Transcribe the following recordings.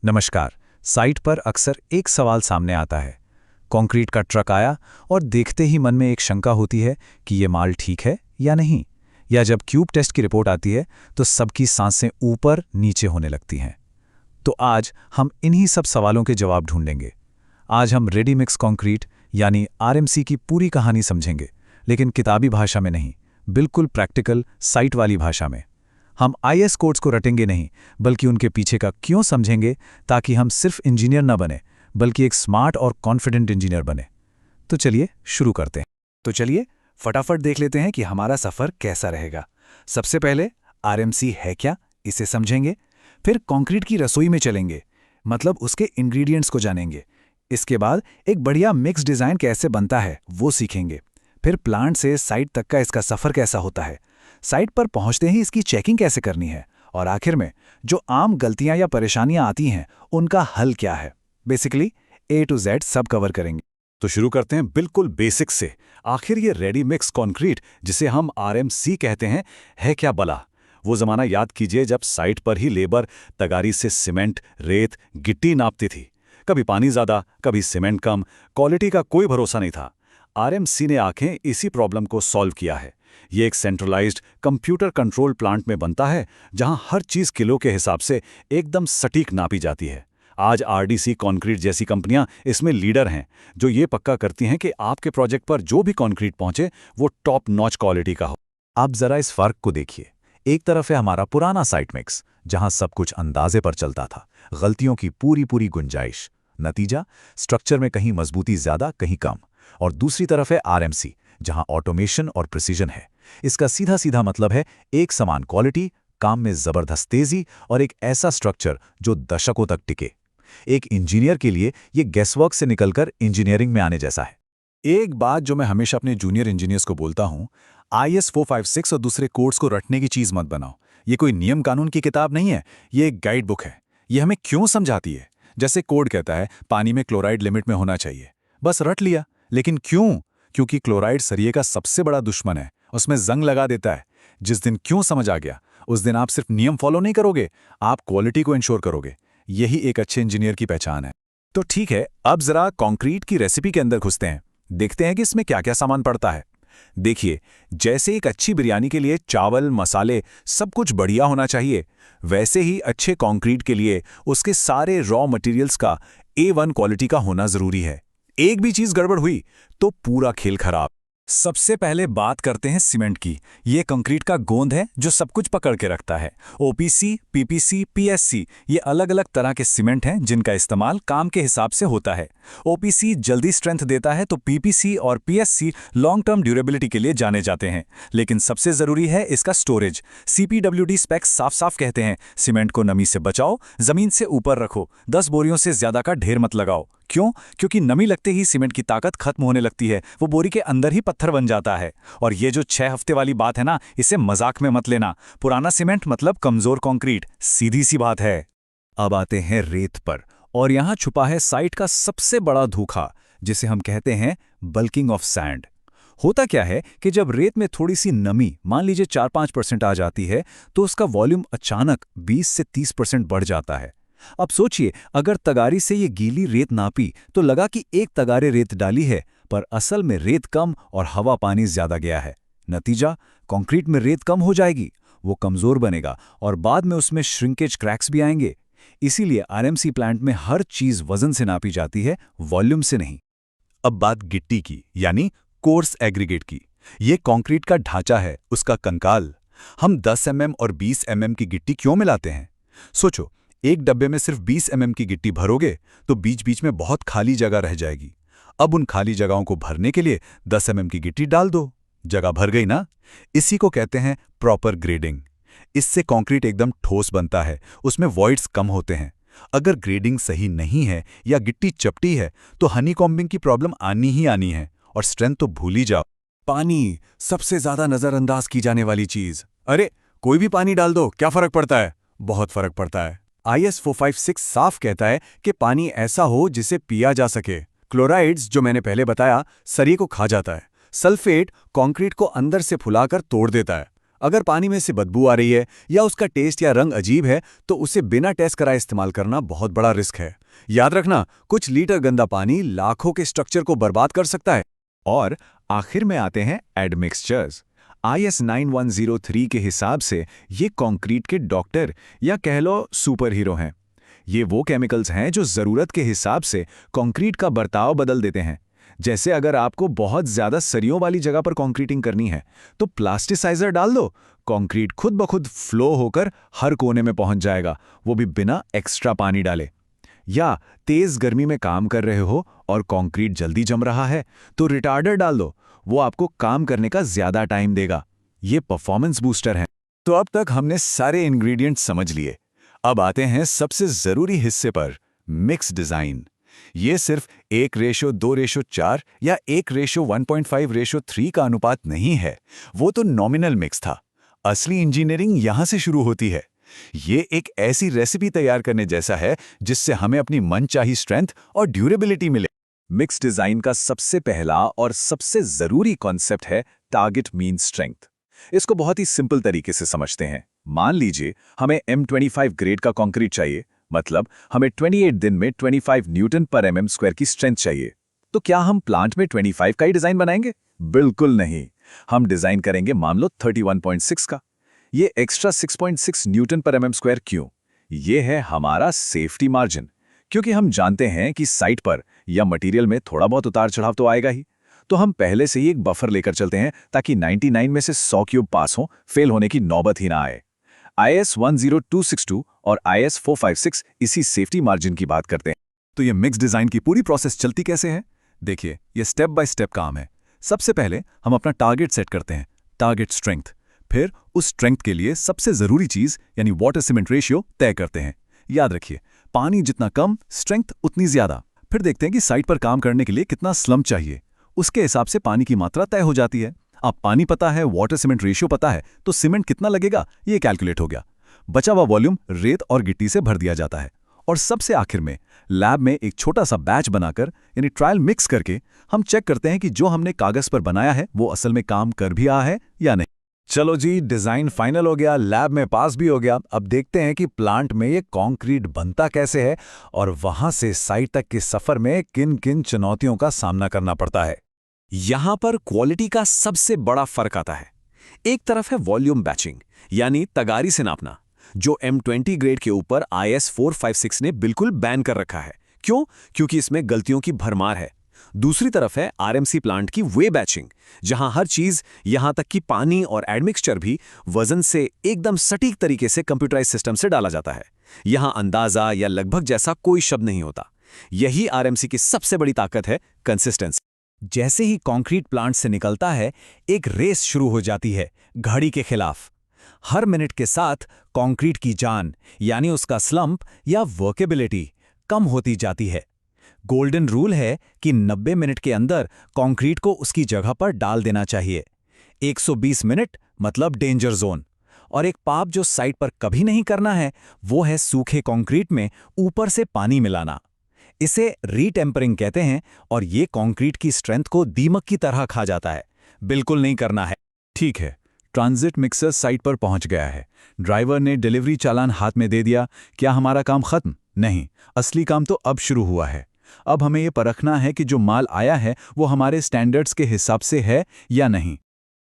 नमस्कार। साइट पर अक्सर एक सवाल सामने आता है। कंक्रीट का ट्रक आया और देखते ही मन में एक शंका होती है कि ये माल ठीक है या नहीं। या जब क्यूब टेस्ट की रिपोर्ट आती है तो सबकी सांसें ऊपर नीचे होने लगती हैं। तो आज हम इन्हीं सब सवालों के जवाब ढूंढेंगे। आज हम रेडी मिक्स कंक्रीट यानी आरएमसी की पूरी कहानी समझेंगे, लेकिन किताबी भाषा में नहीं, बिल्कुल प्रैक्टिकल साइट वाली भाषा में। हम आईएस कोड्स को रटेंगे नहीं, बल्कि उनके पीछे का क्यों समझेंगे, ताकि हम सिर्फ इंजीनियर न बने बल्कि एक स्मार्ट और कॉन्फिडेंट इंजीनियर बने। तो चलिए शुरू करते हैं। तो चलिए फटाफट देख लेते हैं कि हमारा सफर कैसा रहेगा। सबसे पहले आरएमसी है क्या, इसे समझेंगे। फिर कंक्रीट की रसोई में चलेंगे, मतलब उसके इंग्रेडिएंट्स को जानेंगे। इसके बाद एक बढ़िया मिक्स डिज़ाइन कैसे बनता है वो सीखेंगे। फिर प्लांट से साइट तक का इसका सफ़र कैसा होता है, साइट पर पहुंचते ही इसकी चेकिंग कैसे करनी है, और आखिर में जो आम गलतियां या परेशानियां आती हैं उनका हल क्या है। बेसिकली A to Z सब कवर करेंगे। तो शुरू करते हैं बिल्कुल बेसिक से। आखिर ये रेडी मिक्स कंक्रीट, जिसे हम आरएमसी कहते हैं, है क्या भला? वो ज़माना याद कीजिए जब साइट पर ही लेबर तगारी से सीमेंट, रेत, गिट्टी नापती थी। कभी पानी ज़्यादा, कभी सीमेंट कम, क्वालिटी का कोई भरोसा नहीं था। आरएमसी ने आखें इसी प्रॉब्लम को सॉल्व किया है। ये एक सेंट्रलाइज्ड कंप्यूटर कंट्रोल प्लांट में बनता है, जहां हर चीज़ किलो के हिसाब से एकदम सटीक नापी जाती है। आज आरडीसी कंक्रीट जैसी कंपनियां इसमें लीडर हैं, जो ये पक्का करती हैं कि आपके प्रोजेक्ट पर जो भी कंक्रीट पहुंचे वो टॉप नॉच क्वालिटी का हो। आप जरा इस फर्क को देखिए। एक तरफ है हमारा पुराना साइट मिक्स, जहां सब कुछ अंदाजे पर चलता था, गलतियों की पूरी पूरी गुंजाइश। नतीजा, स्ट्रक्चर में कहीं मजबूती ज्यादा कहीं कम। और दूसरी तरफ है आरएमसी, जहां ऑटोमेशन और प्रिसीजन है। इसका सीधा सीधा मतलब है एक समान क्वालिटी, काम में जबरदस्त तेजी और एक ऐसा स्ट्रक्चर जो दशकों तक टिके। एक इंजीनियर के लिए ये गैसवर्क से निकलकर इंजीनियरिंग में आने जैसा है। एक बात जो मैं हमेशा अपने जूनियर इंजीनियर्स को बोलता हूं, IS 456 और दूसरे कोड्स को रटने की चीज मत बनाओ। ये कोई नियम कानून की किताब नहीं है, ये एक गाइड बुक है। ये हमें क्यों समझाती है? जैसे कोड कहता है पानी में क्लोराइड लिमिट में होना चाहिए, बस रट लिया। लेकिन क्यों? क्योंकि क्लोराइड सरिये का सबसे बड़ा दुश्मन है, उसमें जंग लगा देता है। जिस दिन क्यों समझ आ गया, उस दिन आप सिर्फ नियम फॉलो नहीं करोगे, आप क्वालिटी को इंश्योर करोगे। यही एक अच्छे इंजीनियर की पहचान है। तो ठीक है, अब जरा कंक्रीट की रेसिपी के अंदर घुसते हैं। देखते हैं कि इसमें क्या क्या सामान पड़ता है। देखिए, जैसे एक अच्छी बिरयानी के लिए चावल, मसाले सब कुछ बढ़िया होना चाहिए, वैसे ही अच्छे कंक्रीट के लिए उसके सारे रॉ मटेरियल्स का A1 क्वालिटी का होना जरूरी है। एक भी चीज गड़बड़ हुई तो पूरा खेल खराब। सबसे पहले बात करते हैं सीमेंट की। ये कंक्रीट का गोंद है जो सब कुछ पकड़ के रखता है। OPC, PPC, PSC ये अलग अलग तरह के सीमेंट हैं जिनका इस्तेमाल काम के हिसाब से होता है। OPC जल्दी स्ट्रेंथ देता है तो PPC और PSC लॉन्ग टर्म ड्यूरेबिलिटी के लिए जाने जाते हैं। लेकिन सबसे जरूरी है इसका स्टोरेज। CPWD स्पेक्स साफ साफ कहते हैं सीमेंट को नमी से बचाओ, जमीन से ऊपर रखो, 10 बोरियों से ज्यादा का ढेर मत लगाओ। क्यों? क्योंकि नमी लगते ही सीमेंट की ताकत खत्म होने लगती है, वो बोरी के अंदर ही पत्थर बन जाता है। और ये जो 6 हफ्ते वाली बात है ना, इसे मजाक में मत लेना। पुराना सीमेंट मतलब कमजोर कंक्रीट, सीधी सी बात है। अब आते हैं रेत पर, और यहां छुपा है साइट का सबसे बड़ा धोखा, जिसे हम कहते हैं बल्किंग ऑफ सैंड। होता क्या है कि जब रेत में थोड़ी सी नमी, मान लीजिए 4-5% आ जाती है, तो उसका वॉल्यूम अचानक 20 से 30% बढ़ जाता है। अब सोचिए, अगर तगारी से ये गीली रेत नापी तो लगा कि 1 तगारे रेत डाली है, पर असल में रेत कम और हवा पानी ज्यादा गया है। नतीजा, कंक्रीट में रेत कम हो जाएगी, वो कमजोर बनेगा और बाद में उसमें श्रिंकेज क्रैक्स भी आएंगे। इसीलिए आरएमसी प्लांट में हर चीज वजन से नापी जाती है, वॉल्यूम से नहीं। अब बात गिट्टी की, यानी कोर्स एग्रीगेट की। ये कंक्रीट का ढांचा है, उसका कंकाल। हम 10 mm और 20 mm की गिट्टी क्यों मिलाते हैं? सोचो, एक डब्बे में सिर्फ 20 mm की गिट्टी भरोगे तो बीच बीच में बहुत खाली जगह रह जाएगी। अब उन खाली जगहों को भरने के लिए 10 mm की गिट्टी डाल दो, जगह भर गई ना। इसी को कहते हैं प्रॉपर ग्रेडिंग। इससे कंक्रीट एकदम ठोस बनता है, उसमें वॉइड्स कम होते हैं। अगर ग्रेडिंग सही नहीं है या गिट्टी चपटी है तो हनीकॉम्बिंग की प्रॉब्लम आनी ही आनी है, और स्ट्रेंथ तो भूल ही जाओ। पानी, सबसे ज्यादा नजरअंदाज की जाने वाली चीज। अरे कोई भी पानी डाल दो, क्या फर्क पड़ता है? बहुत फर्क पड़ता है। IS 456 साफ कहता है कि पानी ऐसा हो जिसे पिया जा सके। क्लोराइड्स, जो मैंने पहले बताया, सरिये को खा जाता है। सल्फेट कंक्रीट को अंदर से फुलाकर तोड़ देता है। अगर पानी में से बदबू आ रही है या उसका टेस्ट या रंग अजीब है तो उसे बिना टेस्ट कराए इस्तेमाल करना बहुत बड़ा रिस्क है। याद रखना, कुछ लीटर गंदा पानी लाखों के स्ट्रक्चर को बर्बाद कर सकता है। और आखिर में आते हैं एडमिक्सचर्स। IS 9103 के हिसाब से ये कंक्रीट के डॉक्टर या कह लो सुपर हीरो हैं। ये वो केमिकल्स हैं जो ज़रूरत के हिसाब से कंक्रीट का बर्ताव बदल देते हैं। जैसे अगर आपको बहुत ज़्यादा सरियों वाली जगह पर कंक्रीटिंग करनी है तो प्लास्टिसाइजर डाल दो, कंक्रीट खुद ब खुद फ्लो होकर हर कोने में पहुंच जाएगा, वो भी बिना एक्स्ट्रा पानी डाले। या तेज गर्मी में काम कर रहे हो और कंक्रीट जल्दी जम रहा है तो रिटार्डर डाल दो, वो आपको काम करने का ज्यादा टाइम देगा। ये परफॉर्मेंस बूस्टर है। तो अब तक हमने सारे इंग्रेडिएंट्स समझ लिए। अब आते हैं सबसे जरूरी हिस्से पर, मिक्स डिजाइन। ये सिर्फ 1:2:4 या 1:1.5:3 का अनुपात नहीं है, वो तो नॉमिनल मिक्स था। असली इंजीनियरिंग यहां से शुरू होती है। ये एक ऐसी रेसिपी तैयार करने जैसा है जिससे हमें अपनी मनचाही स्ट्रेंथ और ड्यूरेबिलिटी मिले। मिक्स डिजाइन का सबसे पहला और सबसे जरूरी कॉन्सेप्ट है टारगेट मीन स्ट्रेंथ। इसको बहुत ही सिंपल तरीके से समझते हैं। मान लीजिए हमें M25 ग्रेड का कंक्रीट चाहिए, मतलब हमें 28 दिन में 25 न्यूटन पर mm² की स्ट्रेंथ चाहिए। तो क्या हम प्लांट में 25 का ही डिजाइन बनाएंगे? बिल्कुल नहीं। हम डिजाइन करेंगे मान लो 31.6 का। ये एक्स्ट्रा 6.6 न्यूटन पर mm² क्यों? ये है हमारा सेफ्टी मार्जिन, क्योंकि हम जानते हैं कि साइट पर या मटेरियल में थोड़ा बहुत उतार चढ़ाव तो आएगा ही। तो हम पहले से ही एक बफर लेकर चलते हैं ताकि 99 में से 100 क्यूब पास हो, फेल होने की नौबत ही ना आए। IS 10262 और IS 456 इसी सेफ्टी मार्जिन की बात करते हैं। तो ये मिक्स डिजाइन की पूरी प्रोसेस चलती कैसे है? देखिए, ये स्टेप बाय स्टेप काम है। सबसे पहले हम अपना टारगेट सेट करते हैं, टारगेट स्ट्रेंथ। फिर उस स्ट्रेंथ के लिए सबसे जरूरी चीज यानी वाटर सीमेंट रेशियो तय करते हैं। याद रखिए, पानी जितना कम, स्ट्रेंथ उतनी ज्यादा। फिर देखते हैं कि साइट पर काम करने के लिए कितना स्लम्प चाहिए। उसके हिसाब से पानी की मात्रा तय हो जाती है। अब पानी पता है, वाटर सीमेंट रेशियो पता है, तो सीमेंट कितना लगेगा ये कैलकुलेट हो गया। बचा हुआ वॉल्यूम रेत और गिट्टी से भर दिया जाता है। और सबसे आखिर में लैब में एक छोटा सा बैच बनाकर यानी ट्रायल मिक्स करके हम चेक करते हैं कि जो हमने कागज पर बनाया है वो असल में काम कर भी रहा है या नहीं। चलो जी, डिजाइन फाइनल हो गया, लैब में पास भी हो गया। अब देखते हैं कि प्लांट में ये कंक्रीट बनता कैसे है और वहां से साइट तक के सफर में किन किन चुनौतियों का सामना करना पड़ता है। यहां पर क्वालिटी का सबसे बड़ा फर्क आता है। एक तरफ है वॉल्यूम बैचिंग यानी तगारी से नापना, जो M20 ग्रेड के ऊपर IS 456 ने बिल्कुल बैन कर रखा है। क्यों? क्योंकि इसमें गलतियों की भरमार है। दूसरी तरफ है RMC प्लांट की वे बैचिंग, जहां हर चीज यहां तक कि पानी और एडमिक्सचर भी वजन से एकदम सटीक तरीके से कंप्यूटराइज सिस्टम से डाला जाता है। यहां अंदाजा या लगभग जैसा कोई शब्द नहीं होता। यही RMC की सबसे बड़ी ताकत है, कंसिस्टेंसी। जैसे ही कंक्रीट प्लांट से निकलता है, एक रेस शुरू हो जाती है घड़ी के खिलाफ। हर मिनट के साथ कंक्रीट की जान यानी उसका स्लंप या वर्केबिलिटी कम होती जाती है। गोल्डन रूल है कि 90 मिनट के अंदर कंक्रीट को उसकी जगह पर डाल देना चाहिए। 120 मिनट मतलब डेंजर जोन। और एक पाप जो साइट पर कभी नहीं करना है वो है सूखे कंक्रीट में ऊपर से पानी मिलाना। इसे रीटेम्परिंग कहते हैं और ये कंक्रीट की स्ट्रेंथ को दीमक की तरह खा जाता है। बिल्कुल नहीं करना है। ठीक है, ट्रांजिट मिक्सर साइट पर पहुंच गया है। ड्राइवर ने डिलीवरी चालान हाथ में दे दिया। क्या हमारा काम खत्म? नहीं, असली काम तो अब शुरू हुआ है। अब हमें यह परखना है कि जो माल आया है वो हमारे स्टैंडर्ड्स के हिसाब से है या नहीं।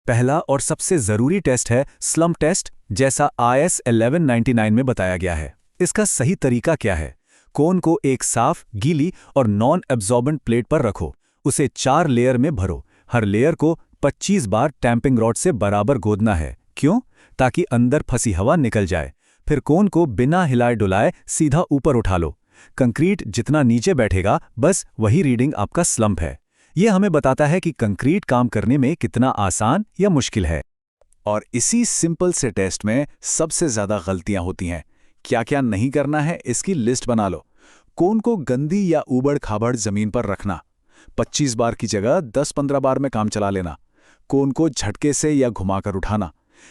पहला और सबसे जरूरी टेस्ट है स्लम्प टेस्ट, जैसा IS 1199 में बताया गया है। इसका सही तरीका क्या है? कोन को एक साफ, गीली और नॉन एब्जॉर्बेंट प्लेट पर रखो। उसे 4 लेयर में भरो। हर लेयर को 25 बार टैंपिंग रॉड से बराबर गोदना है। क्यों? ताकि अंदर फंसी हवा निकल जाए। फिर कोन को बिना हिलाए डुलाए सीधा ऊपर उठा लो। कंक्रीट जितना नीचे बैठेगा बस वही रीडिंग आपका स्लम्प है। यह हमें बताता है कि कंक्रीट काम करने में कितना आसान या मुश्किल है। और इसी सिंपल से टेस्ट में सबसे ज्यादा गलतियां होती हैं। क्या क्या नहीं करना है इसकी लिस्ट बना लो। कोन को गंदी या ऊबड़ खाबड़ जमीन पर रखना। 25 बार की जगह 10-15 बार में काम चला लेना। कोन को झटके से या घुमाकर उठाना।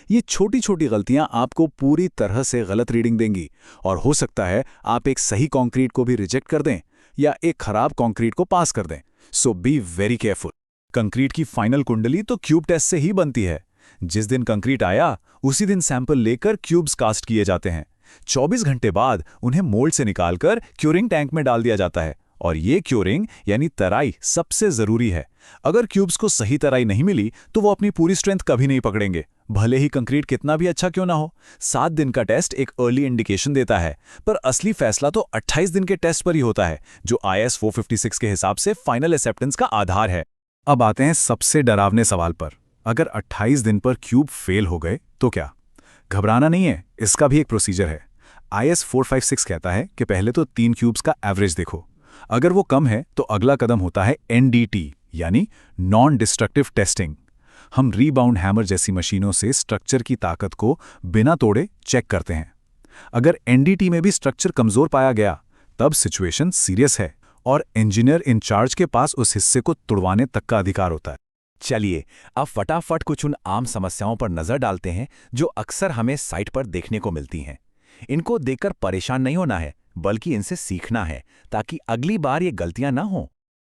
ये छोटी छोटी गलतियां आपको पूरी तरह से गलत रीडिंग देंगी और हो सकता है आप एक सही कंक्रीट को भी रिजेक्ट कर दें या एक खराब कंक्रीट को पास कर दें। सो बी वेरी केयरफुल। कंक्रीट की फाइनल कुंडली तो क्यूब टेस्ट से ही बनती है। जिस दिन कंक्रीट आया उसी दिन सैंपल लेकर क्यूब्स कास्ट किए जाते हैं। 24 घंटे बाद उन्हें मोल्ड से निकालकर क्यूरिंग टैंक में डाल दिया जाता है। और ये क्यूरिंग यानी तराई सबसे ज़रूरी है। अगर क्यूब्स को सही तराई नहीं मिली तो वो अपनी पूरी स्ट्रेंथ कभी नहीं पकड़ेंगे, भले ही कंक्रीट कितना भी अच्छा क्यों ना हो। 7 दिन का टेस्ट एक अर्ली इंडिकेशन देता है, पर असली फैसला तो 28 दिन के टेस्ट पर ही होता है, जो IS 456 के हिसाब से फाइनल एक्सेप्टेंस का आधार है। अब आते हैं सबसे डरावने सवाल पर। अगर 28 दिन पर क्यूब फेल हो गए तो क्या? घबराना नहीं है, इसका भी एक प्रोसीजर है। IS 456 कहता है कि पहले तो 3 क्यूब्स का एवरेज देखो। अगर वो कम है तो अगला कदम होता है NDT यानी नॉन डिस्ट्रक्टिव टेस्टिंग। हम रीबाउंड हैमर जैसी मशीनों से स्ट्रक्चर की ताकत को बिना तोड़े चेक करते हैं। अगर NDT में भी स्ट्रक्चर कमजोर पाया गया तब सिचुएशन सीरियस है और इंजीनियर इंचार्ज के पास उस हिस्से को तुड़वाने तक का अधिकार होता है। चलिए अब फटाफट कुछ उन आम समस्याओं पर नजर डालते हैं जो अक्सर हमें साइट पर देखने को मिलती हैं। इनको देखकर परेशान नहीं होना है, बल्कि इनसे सीखना है ताकि अगली बार ये गलतियां ना हों।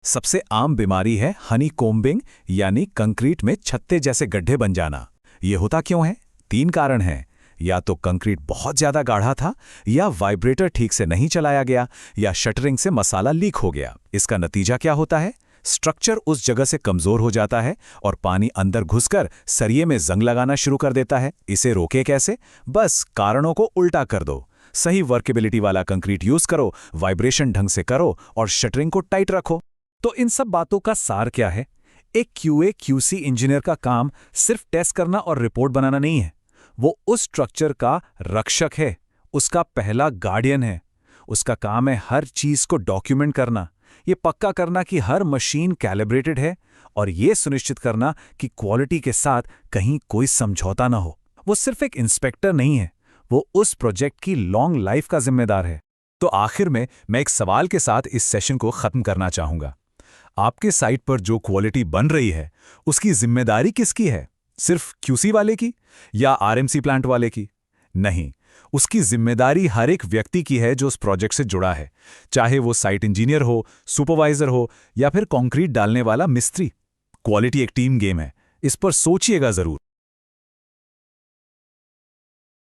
सबसे आम बीमारी है हनी कोम्बिंग यानी कंक्रीट में छत्ते जैसे गड्ढे बन जाना। ये होता क्यों है? 3 कारण हैं। या तो कंक्रीट बहुत ज्यादा गाढ़ा था, या वाइब्रेटर ठीक से नहीं चलाया गया, या शटरिंग से मसाला लीक हो गया। इसका नतीजा क्या होता है? स्ट्रक्चर उस जगह से कमजोर हो जाता है और पानी अंदर घुसकर सरिये में जंग लगाना शुरू कर देता है। इसे रोके कैसे? बस कारणों को उल्टा कर दो। सही वर्केबिलिटी वाला कंक्रीट यूज करो, वाइब्रेशन ढंग से करो और शटरिंग को टाइट रखो। तो इन सब बातों का सार क्या है? एक QA QC इंजीनियर का काम सिर्फ टेस्ट करना और रिपोर्ट बनाना नहीं है। वो उस स्ट्रक्चर का रक्षक है, उसका पहला गार्डियन है। उसका काम है हर चीज को डॉक्यूमेंट करना, ये पक्का करना कि हर मशीन कैलिब्रेटेड है और ये सुनिश्चित करना कि क्वालिटी के साथ कहीं कोई समझौता ना हो। वो सिर्फ एक इंस्पेक्टर नहीं है, वो उस प्रोजेक्ट की लॉन्ग लाइफ का जिम्मेदार है। तो आखिर में मैं एक सवाल के साथ इस सेशन को खत्म करना चाहूंगा। आपके साइट पर जो क्वालिटी बन रही है उसकी जिम्मेदारी किसकी है? सिर्फ QC वाले की या RMC प्लांट वाले की? नहीं, उसकी जिम्मेदारी हर एक व्यक्ति की है जो उस प्रोजेक्ट से जुड़ा है, चाहे वो साइट इंजीनियर हो, सुपरवाइजर हो या फिर कंक्रीट डालने वाला मिस्त्री। क्वालिटी एक टीम गेम है, इस पर सोचिएगा जरूर।